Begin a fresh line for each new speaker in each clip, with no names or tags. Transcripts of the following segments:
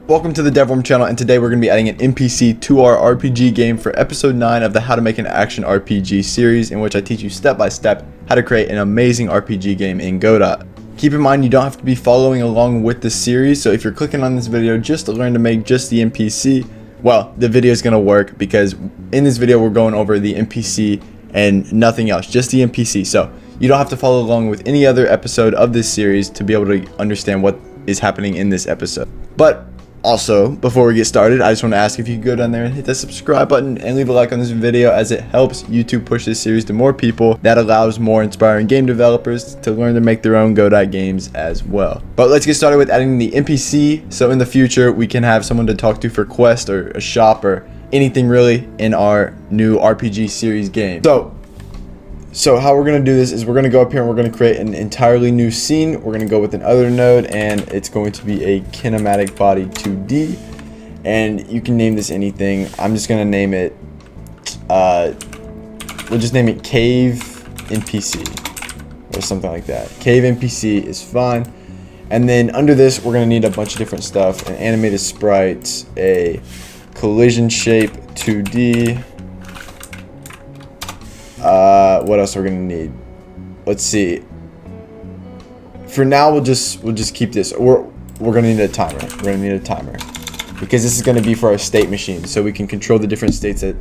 Welcome to the DevWorm channel, and today we're going to be adding an NPC to our RPG game for episode 9 of the How to Make an Action RPG series, in which I teach you step by step how to create an amazing RPG game in Godot. Keep in mind you don't have to be following along with the series, so if you're clicking on this video just to learn to make just the NPC, well, the video is going to work because in this video we're going over the NPC and nothing else, just the NPC. So you don't have to follow along with any other episode of this series to be able to understand what is happening in this episode. But also, before we get started, I just want to ask if you could go down there and hit that subscribe button and leave a like on this video, as it helps YouTube push this series to more people. That allows more inspiring game developers to learn to make their own Godot games as well. But let's get started with adding the NPC, so in the future we can have someone to talk to for quest or a shop or anything really in our new RPG series game. So how we're going to do this is we're going to go up here and we're going to create an entirely new scene. We're going to go with an other node, and it's going to be a kinematic body 2D, and you can name this anything. I'm just going to name it, we'll just name it Cave NPC or something like that. Cave NPC is fine. And then under this we're going to need a bunch of different stuff: an animated sprite, a collision shape 2D. What else are we gonna need? Let's see. For now, we'll just keep this. We're gonna need a timer. We're gonna need a timer because this is gonna be for our state machine, so we can control the different states that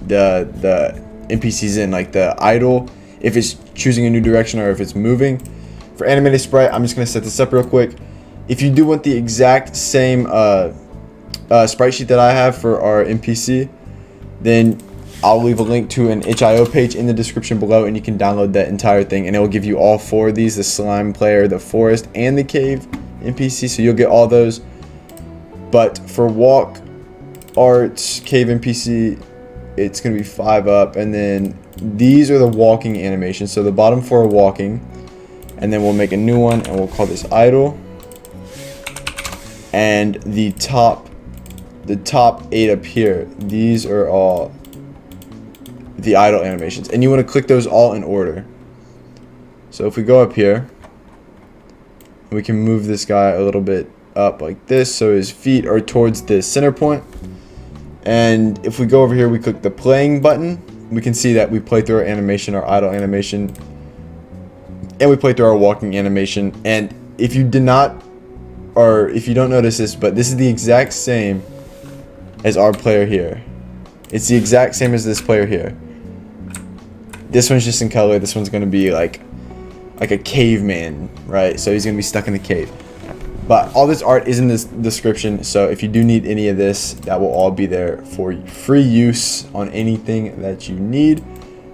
the NPC's in, like the idle, if it's choosing a new direction or if it's moving. For animated sprite, I'm just gonna set this up real quick. If you do want the exact same sprite sheet that I have for our NPC, then I'll leave a link to an itch.io page in the description below, and you can download that entire thing, and it will give you all four of these: the slime player, the forest, and the cave NPC. So you'll get all those. But for walk, arts, cave NPC, it's going to be 5 up, and then these are the walking animations. So the bottom 4 are walking, and then we'll make a new one and we'll call this idle. And the top 8 up here, these are all the idle animations, and you want to click those all in order. So if we go up here, we can move this guy a little bit up like this so his feet are towards the center point. And if we go over here, we click the playing button, we can see that we play through our animation, our idle animation, and we play through our walking animation. And if you did not, or if you don't notice this, but this is the exact same as our player here. It's the exact same as this player here. This one's just in color. This one's going to be like a caveman, right? So he's going to be stuck in the cave. But all this art is in this description, so if you do need any of this, that will all be there for free use on anything that you need.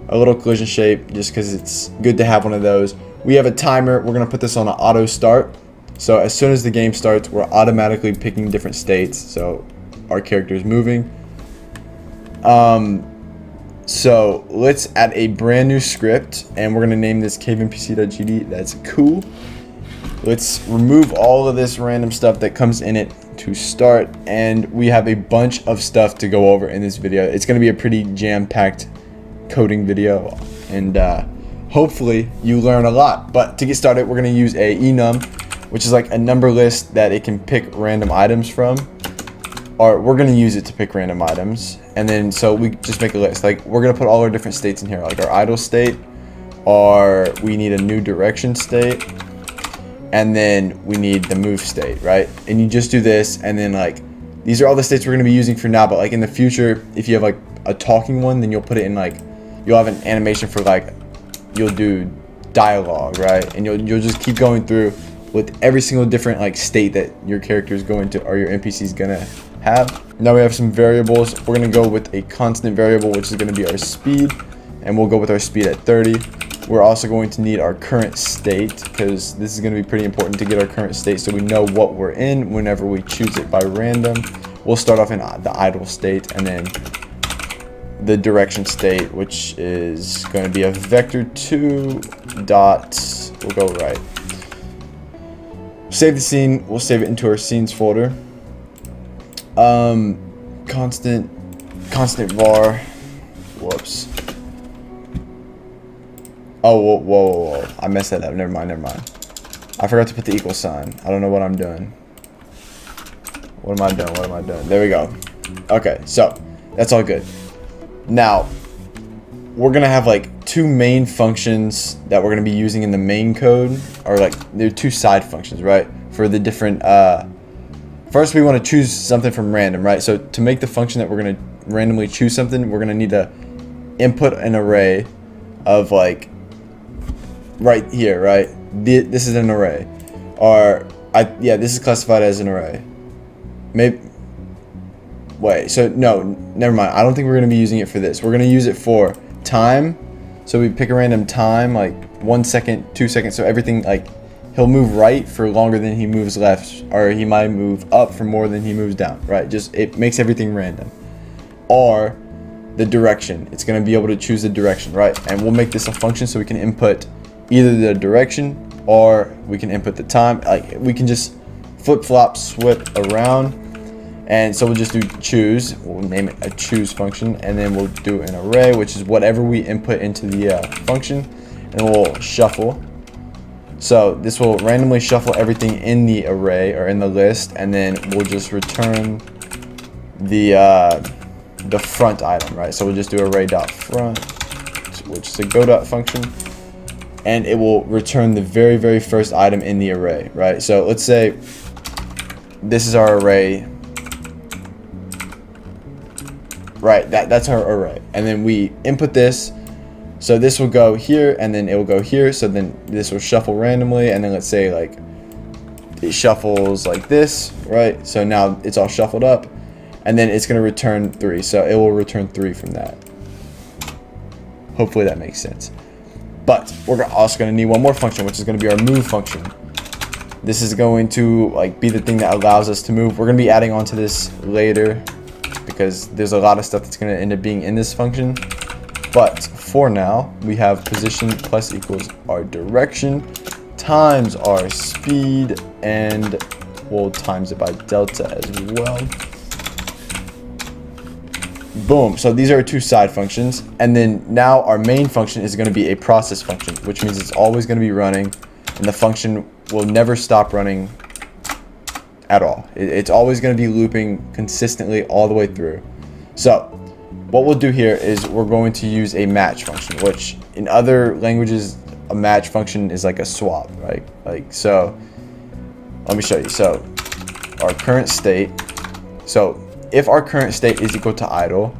A little collision shape, just because it's good to have one of those. We have a timer. We're going to put this on an auto start. So as soon as the game starts, we're automatically picking different states, so our character is moving. So let's add a brand new script, and we're going to name this cavenpc.gd. That's cool. Let's remove all of this random stuff that comes in it to start, and we have a bunch of stuff to go over in this video. It's going to be a pretty jam-packed coding video, and hopefully you learn a lot. But to get started, we're going to use a enum, which is like a number list that it can pick random items from. Or we're going to use it to pick random items, and then so we just make a list. Like, we're going to put all our different states in here, like our idle state, or we need a new direction state, and then we need the move state, right? And you just do this, and then like these are all the states we're going to be using for now. But like in the future, if you have like a talking one, then you'll put it in, like you'll have an animation for, like, you'll do dialogue, right? And you'll just keep going through with every single different like state that your character is going to, or your NPC is gonna have. Now we have some variables. We're going to go with a constant variable, which is going to be our speed, and we'll go with our speed at 30. We're also going to need our current state, because this is going to be pretty important to get our current state so we know what we're in whenever we choose it by random. We'll start off in the idle state, and then the direction state, which is going to be a vector2 dot, we'll go right. Save the scene. We'll save it into our scenes folder. Constant var. Whoops. Oh, whoa. I messed that up. Never mind. I forgot to put the equal sign. I don't know what I'm doing. What am I doing? What am I doing? There we go. Okay, so that's all good. Now, we're gonna have like two main functions that we're gonna be using in the main code, or like they're two side functions, right? For the different, first we wanna choose something from random, right? So to make the function that we're gonna randomly choose something, we're gonna need to input an array of like, right here, right? This is an array. Or, yeah, this is classified as an array. Maybe, wait, so no, never mind. I don't think we're gonna be using it for this. We're gonna use it for time. So we pick a random time, like 1 second, 2 seconds. So everything, like, he'll move right for longer than he moves left, or he might move up for more than he moves down, right? Just, it makes everything random. Or the direction. It's gonna be able to choose the direction, right? And we'll make this a function so we can input either the direction or we can input the time. Like, we can just flip-flop, swip around. And so we'll just do choose. We'll name it a choose function, and then we'll do an array, which is whatever we input into the function, and we'll shuffle. So this will randomly shuffle everything in the array or in the list, and then we'll just return the front item, right? So we'll just do array.front, which is a Godot function, and it will return the very first item in the array, right? So let's say this is our array, right? That's our array, and then we input this. So this will go here, and then it will go here. So then this will shuffle randomly, and then let's say like it shuffles like this, right? So now it's all shuffled up, and then it's going to return 3. So it will return 3 from that. Hopefully that makes sense. But we're also going to need one more function, which is going to be our move function. This is going to like be the thing that allows us to move. We're going to be adding on to this later, because there's a lot of stuff that's going to end up being in this function. But for now, we have position plus equals our direction times our speed, and we'll times it by delta as well. Boom. So these are our two side functions. And then now our main function is going to be a process function, which means it's always going to be running, and the function will never stop running at all. It's always going to be looping consistently all the way through. So what we'll do here is we're going to use a match function, which in other languages, a match function is like a swap, right? Like, so let me show you. So our current state, so if our current state is equal to idle,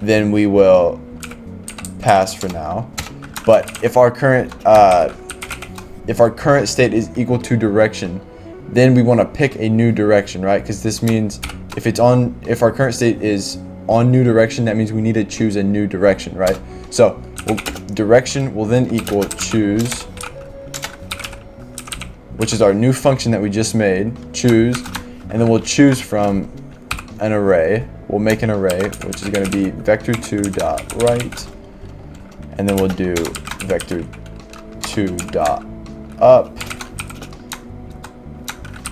then we will pass for now. But if our current state is equal to direction, then we want to pick a new direction, right? Because this means if our current state is on new direction, that means we need to choose a new direction, right? So direction will then equal choose, which is our new function that we just made, choose, and then we'll choose from an array. We'll make an array, which is going to be vector2.right, and then we'll do vector2.up,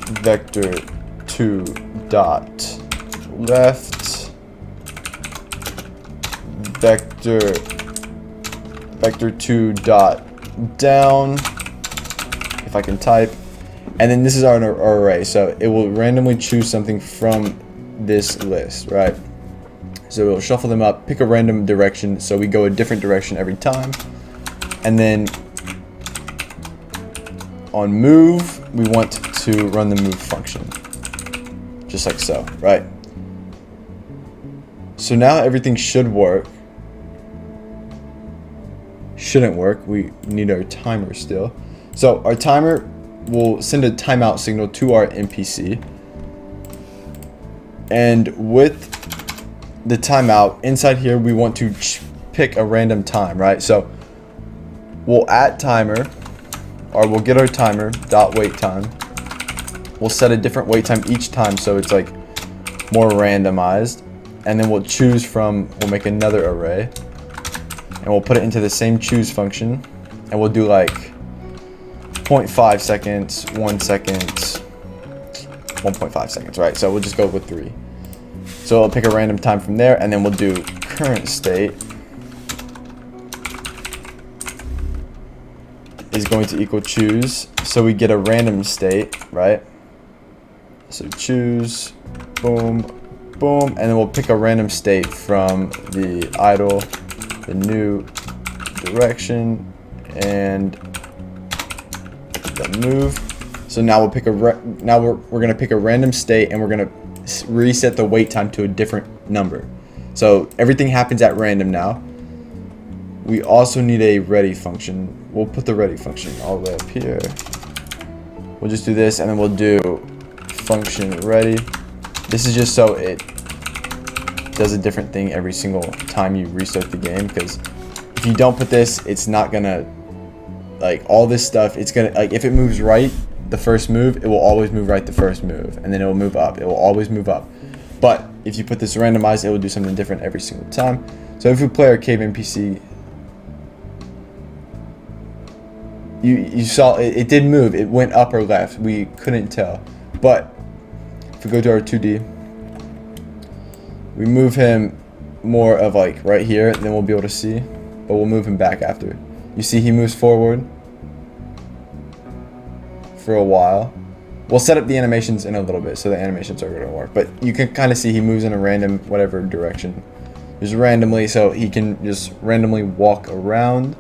vector2.left, vector2.down, if I can type, and then this is our array. So it will randomly choose something from this list, right? So we'll shuffle them up, pick a random direction, so we go a different direction every time, and then on move, we want to run the move function, just like so, right? So now everything should work. Shouldn't work. We need our timer still. So our timer will send a timeout signal to our NPC. And with the timeout, inside here, we want to pick a random time, right? So we'll add timer, or we'll get our timer dot wait time. We'll set a different wait time each time, so it's like more randomized. And then we'll choose from, we'll make another array, and we'll put it into the same choose function, and we'll do like 0.5 seconds, 1 second, 1.5 seconds, right? So we'll just go with 3. So we'll pick a random time from there, and then we'll do current state is going to equal choose. So we get a random state, right? So choose, boom, boom, and then we'll pick a random state from the idle, the new direction, and the move. So now we'll pick we're gonna pick a random state, and we're gonna reset the wait time to a different number. So everything happens at random now. We also need a ready function. We'll put the ready function all the way up here. We'll just do this, and then we'll do function ready. This is just so it does a different thing every single time you restart the game, because if you don't put this, it's not gonna, like, all this stuff, it's gonna, like, if it moves right the first move, it will always move right the first move, and then it will move up. It will always move up. But if you put this randomized, it will do something different every single time. So if we play our cave NPC, you saw it did move. It went up or left. We couldn't tell. But if we go to our 2D, we move him more of like right here, then we'll be able to see. But we'll move him back after. You see he moves forward for a while. We'll set up the animations in a little bit, so the animations are going to work. But you can kind of see he moves in a random whatever direction. Just randomly, so he can just randomly walk around.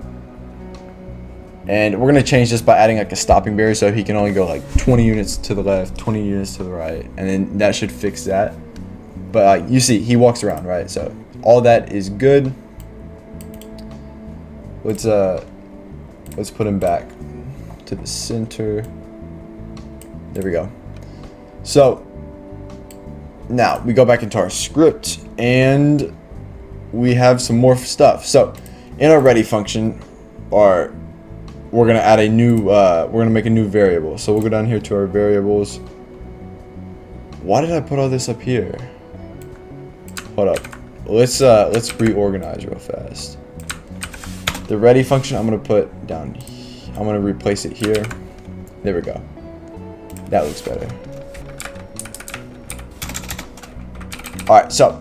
And we're going to change this by adding like a stopping barrier, so he can only go like 20 units to the left, 20 units to the right. And then that should fix that. But you see, he walks around, right? So all that is good. Let's put him back to the center. There we go. So now we go back into our script, and we have some more stuff. So in our ready function, we're gonna add a new, we're gonna make a new variable. So we'll go down here to our variables. Why did I put all this up here? Hold up. Let's reorganize real fast. The ready function, I'm gonna put down. I'm gonna replace it here. There we go. That looks better. All right, so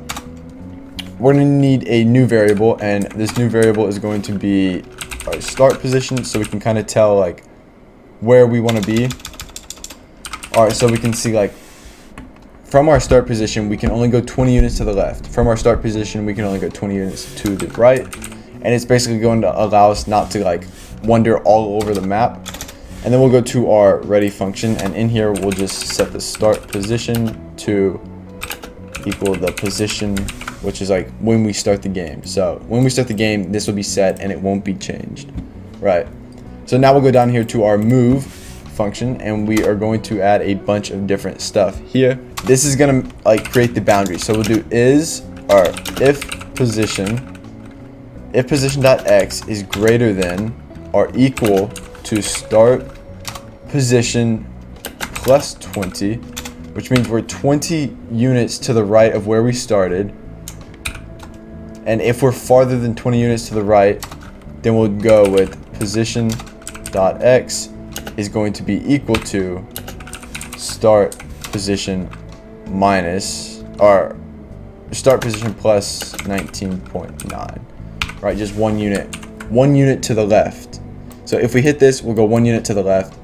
we're gonna need a new variable, and this new variable is going to be our start position, so we can kind of tell like where we want to be. All right, so we can see like from our start position, we can only go 20 units to the left. From our start position, we can only go 20 units to the right, and it's basically going to allow us not to like wander all over the map. And then we'll go to our ready function, and in here we'll just set the start position to equal the position, which is like when we start the game. So when we start the game, this will be set and it won't be changed, right? So now we'll go down here to our move function, and we are going to add a bunch of different stuff here. This is gonna like create the boundary. So we'll do is our if position.x is greater than or equal to start position plus 20, which means we're 20 units to the right of where we started. And if we're farther than 20 units to the right, then we'll go with position.x is going to be equal to start position minus, or start position plus 19.9, right? Just 1 unit to the left. So if we hit this, we'll go 1 unit to the left.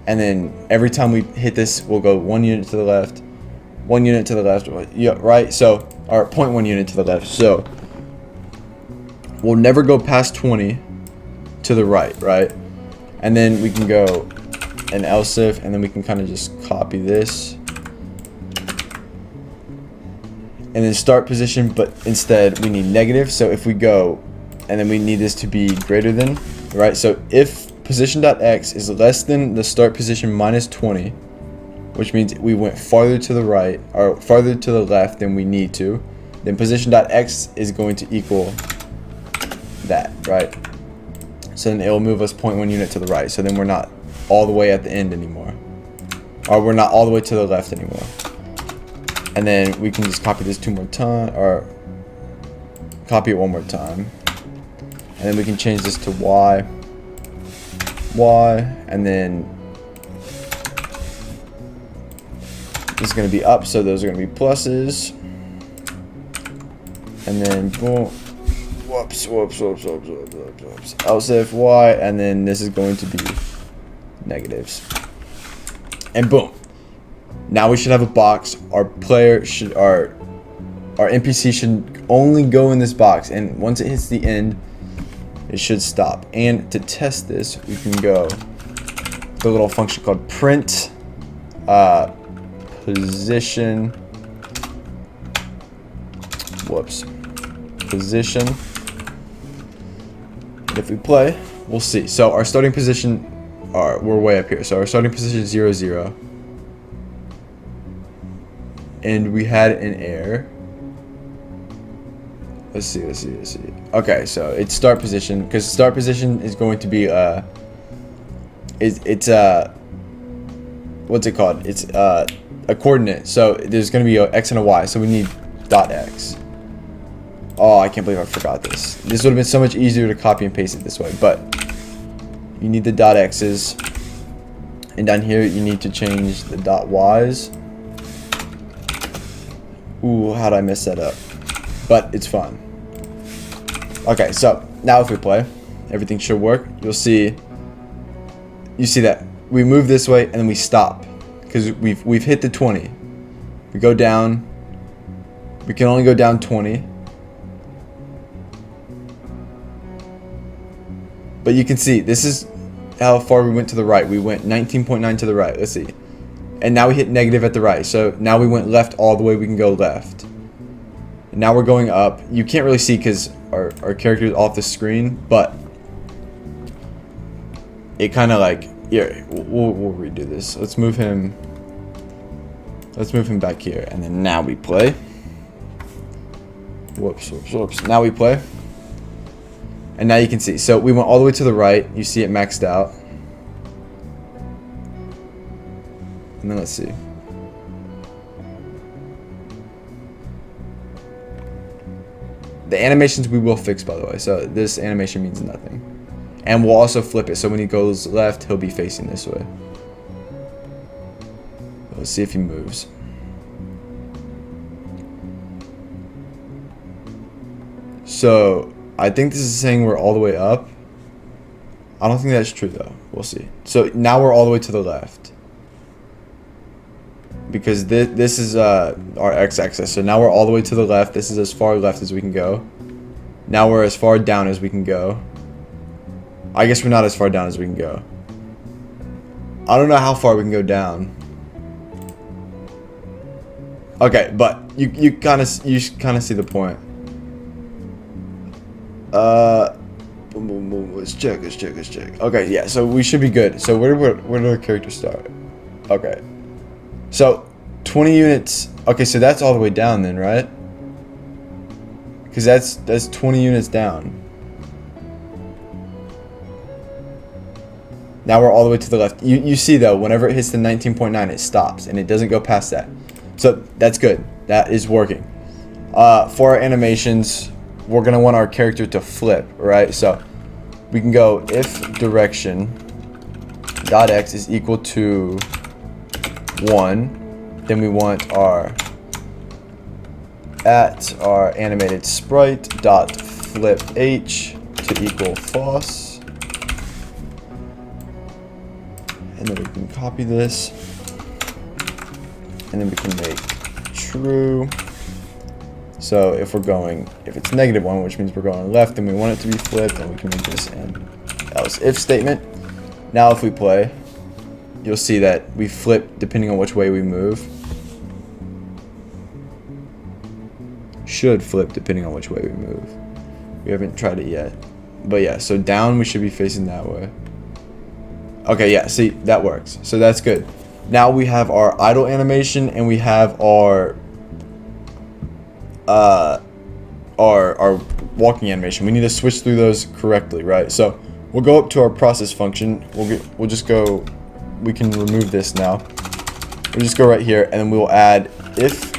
And then every time we hit this, we'll go 1 unit to the left, 1 unit to the left, yeah, right? So, or 0.1 unit to the left. So we'll never go past 20 to the right, right? And then we can go an else if, and then we can kind of just copy this. And then start position, but instead we need negative. So if we go, and then we need this to be greater than, right? So if position.x is less than the start position minus 20, which means we went farther to the right or farther to the left than we need to, then position.x is going to equal that, right? So then it will move us 0.1 unit to the right. So then we're not all the way at the end anymore, or we're not all the way to the left anymore. And then we can just copy this 2 more times, or copy it 1 more time. And then we can change this to y, and then this is going to be up, so those are going to be pluses. And then boom, whoops, else if y, and then this is going to be negatives. And boom. Now we should have a box. Our NPC should only go in this box, and once it hits the end, it should stop. And to test this, we can go to a little function called print position. Position. And if we play, we'll see. So our starting position, we're way up here. So our starting position is 0, 0. And we had an error. Let's see. Okay, so it's start position, because start position is going to be what's it called? It's a coordinate. So there's going to be a x and a y. So we need .x. Oh, I can't believe I forgot this. This would have been so much easier to copy and paste it this way, but you need the .x's, and down here you need to change the .y's. Ooh, how did I mess that up? But it's fine. Okay, so now if we play, everything should work. You see that we move this way and then we stop because we've hit the 20. We go down. We can only go down 20. But you can see this is how far we went to the right. We went 19.9 to the right. Let's see. And now we hit negative at the right. So now we went left all the way we can go left. And now we're going up. You can't really see because our character is off the screen, but it kind of like, yeah, we'll redo this. Let's move him back here, and then now we play. Whoops. Now we play. And now you can see. So we went all the way to the right. You see it maxed out. And then let's see. The animations we will fix, by the way. So this animation means nothing. And we'll also flip it. So when he goes left, he'll be facing this way. Let's see if he moves. So I think this is saying we're all the way up. I don't think that's true though. We'll see. So now we're all the way to the left. Because this is our x-axis. So now we're all the way to the left. This is as far left as we can go. Now we're as far down as we can go. I guess we're not as far down as we can go. I don't know how far we can go down. Okay, but you kind of see the point. Let's check. Okay, yeah, so we should be good. So where did our character start? Okay. So 20 units. Okay, so that's all the way down then, right? Because that's 20 units down. Now we're all the way to the left. You see though, whenever it hits the 19.9, it stops and it doesn't go past that. So that's good. That is working. For our animations, we're gonna want our character to flip, right? So we can go if direction .x is equal to 1, then we want our animated sprite dot flip h to equal false, and then we can copy this, and then we can make true. So if it's -1, which means we're going left, and we want it to be flipped, and we can make this an else if statement. Now if we play, you'll see that we flip depending on which way we move. Should flip depending on which way we move. We haven't tried it yet. But yeah, so down we should be facing that way. Okay, yeah, see, that works. So that's good. Now we have our idle animation and we have our walking animation. We need to switch through those correctly, right? So we'll go up to our process function. We'll just go, we can remove this now. We'll just go right here and then we will add if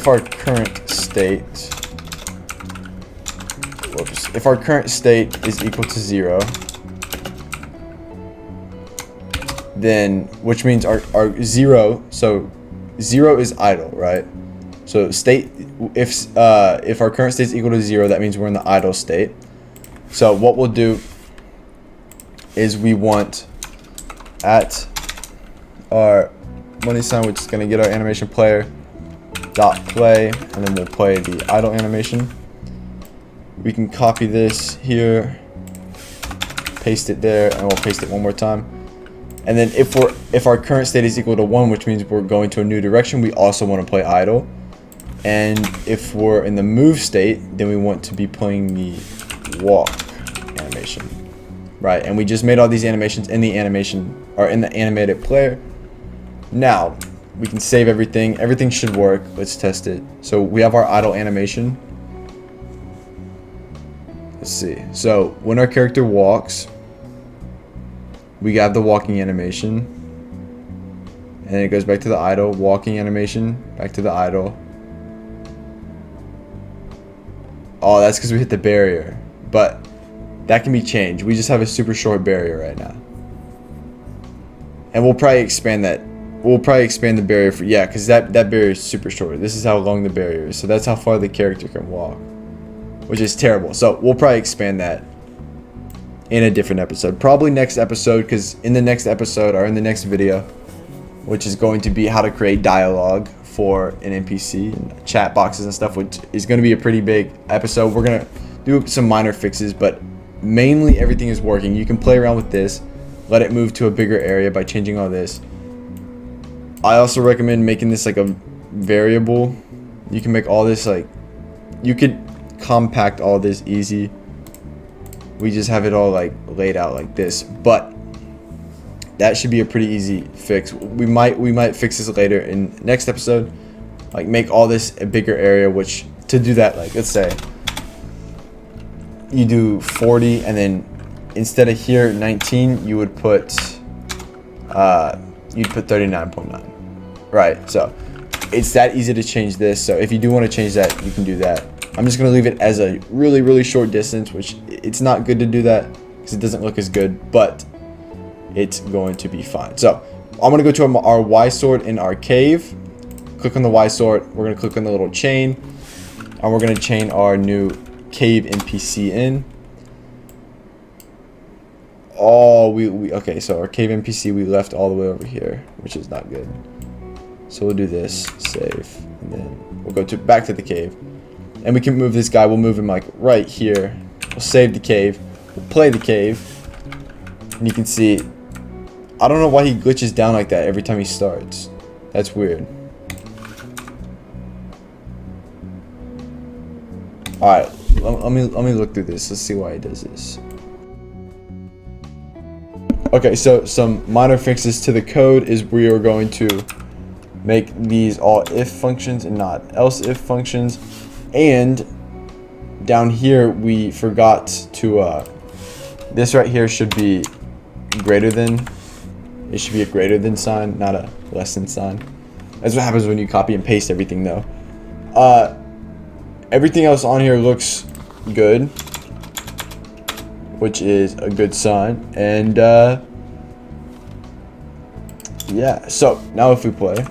our current state, if our current state is equal to 0, then, which means our 0, so 0 is idle, right? So state, if our current state is equal to 0, that means we're in the idle state. So what we'll do is we want at our money sign, which is going to get our animation player dot play, and then we'll play the idle animation. We can copy this here, paste it there, and we'll paste it one more time. And then if our current state is equal to 1, which means we're going to a new direction, we also want to play idle. And if we're in the move state, then we want to be playing the walk animation, right? And we just made all these animations in the animation, or in the animated player. Now we can save everything. Everything should work. Let's test it. So we have our idle animation. Let's see. So when our character walks, we have the walking animation, and then it goes back to the idle, walking animation, back to the idle. Oh, that's because we hit the barrier, but that can be changed. We just have a super short barrier right now, and we'll probably expand that. We'll probably expand the barrier for, yeah, because that barrier is super short. This is how long the barrier is, so that's how far the character can walk, which is terrible. So we'll probably expand that in a different episode, probably next episode, because in the next episode, or in the next video, which is going to be how to create dialogue for an NPC and chat boxes and stuff, which is going to be a pretty big episode. We're going to do some minor fixes, but mainly everything is working. You can play around with this, let it move to a bigger area by changing all this. I also recommend making this like a variable. You can make all this like, you could compact all this easy. We just have it all like laid out like this, but that should be a pretty easy fix. We might fix this later in next episode, like make all this a bigger area, which to do that, like let's say you do 40, and then instead of here 19, you would put you'd put 39.9, right? So it's that easy to change this. So if you do want to change that, you can do that. I'm just going to leave it as a really short distance, which it's not good to do that because it doesn't look as good, but it's going to be fine. So I'm going to go to our Y sword in our cave, click on the Y sword. We're going to click on the little chain, and we're going to chain our new cave NPC in. Oh, okay, so our cave NPC we left all the way over here, which is not good. So we'll do this, save, and then we'll go back to the cave. And we can move this guy. We'll move him like right here. We'll save the cave. We'll play the cave. And you can see, I don't know why he glitches down like that every time he starts. That's weird. Alright, let me look through this. Let's see why he does this. Okay, so some minor fixes to the code is we are going to make these all if functions and not else if functions. And down here we forgot to this right here should be greater than. It should be a greater than sign, not a less than sign. That's what happens when you copy and paste everything though. Everything else on here looks good, which is a good sign. And yeah, so now if we play,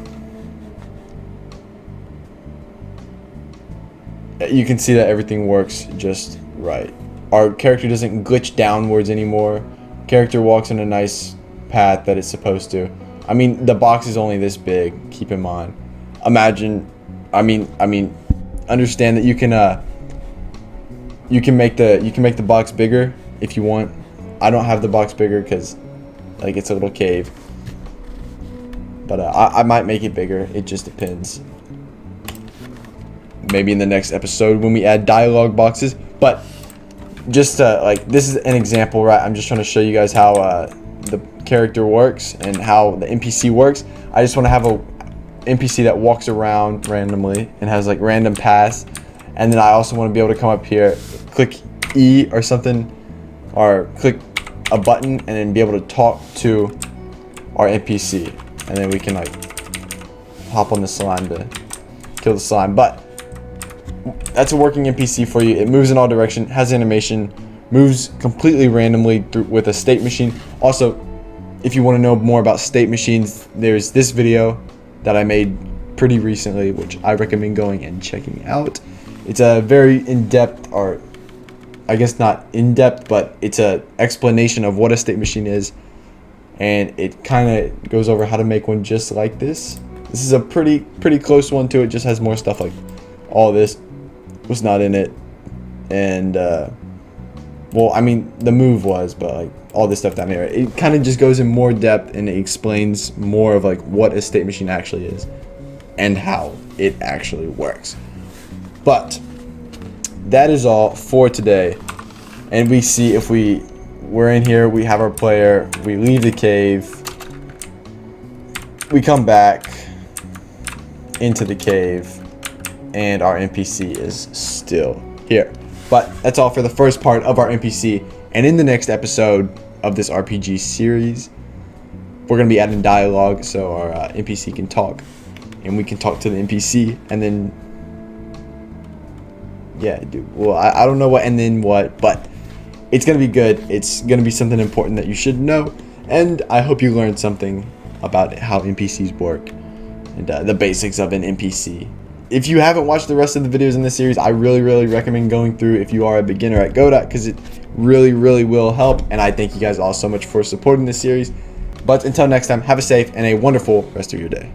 you can see that everything works just right. Our character doesn't glitch downwards anymore. Character walks in a nice path that it's supposed to. I mean, the box is only this big, keep in mind. Understand that you can make the box bigger if you want. I don't have the box bigger because like it's a little cave. But I might make it bigger. It just depends. Maybe in the next episode when we add dialogue boxes. But just like this is an example, right? I'm just trying to show you guys how the character works and how the NPC works. I just want to have a NPC that walks around randomly and has like random paths. And then I also want to be able to come up here, click E or something, or click a button and then be able to talk to our NPC. And then we can like hop on the slime to kill the slime. But that's a working NPC for you. It moves in all directions, has animation, moves completely randomly with a state machine. Also, if you want to know more about state machines, there's this video that I made pretty recently, which I recommend going and checking out. It's a very in-depth, or I guess not in-depth, but it's an explanation of what a state machine is and it kind of goes over how to make one just like this. This is a pretty close one to it. Just has more stuff. Like all this was not in it, and well, I mean the move was, but like all this stuff down here, it kind of just goes in more depth and it explains more of like what a state machine actually is and how it actually works. But that is all for today, and we see if we're in here, we have our player, we leave the cave, we come back into the cave, and our NPC is still here. But that's all for the first part of our NPC, and in the next episode of this RPG series, we're going to be adding dialogue so our NPC can talk, and we can talk to the NPC, and then yeah, dude, well, I don't know what and then what, but it's going to be good. It's going to be something important that you should know, and I hope you learned something about how NPCs work and the basics of an NPC. If you haven't watched the rest of the videos in this series, I really recommend going through if you are a beginner at Godot, because it really will help, and I thank you guys all so much for supporting this series. But until next time, have a safe and a wonderful rest of your day.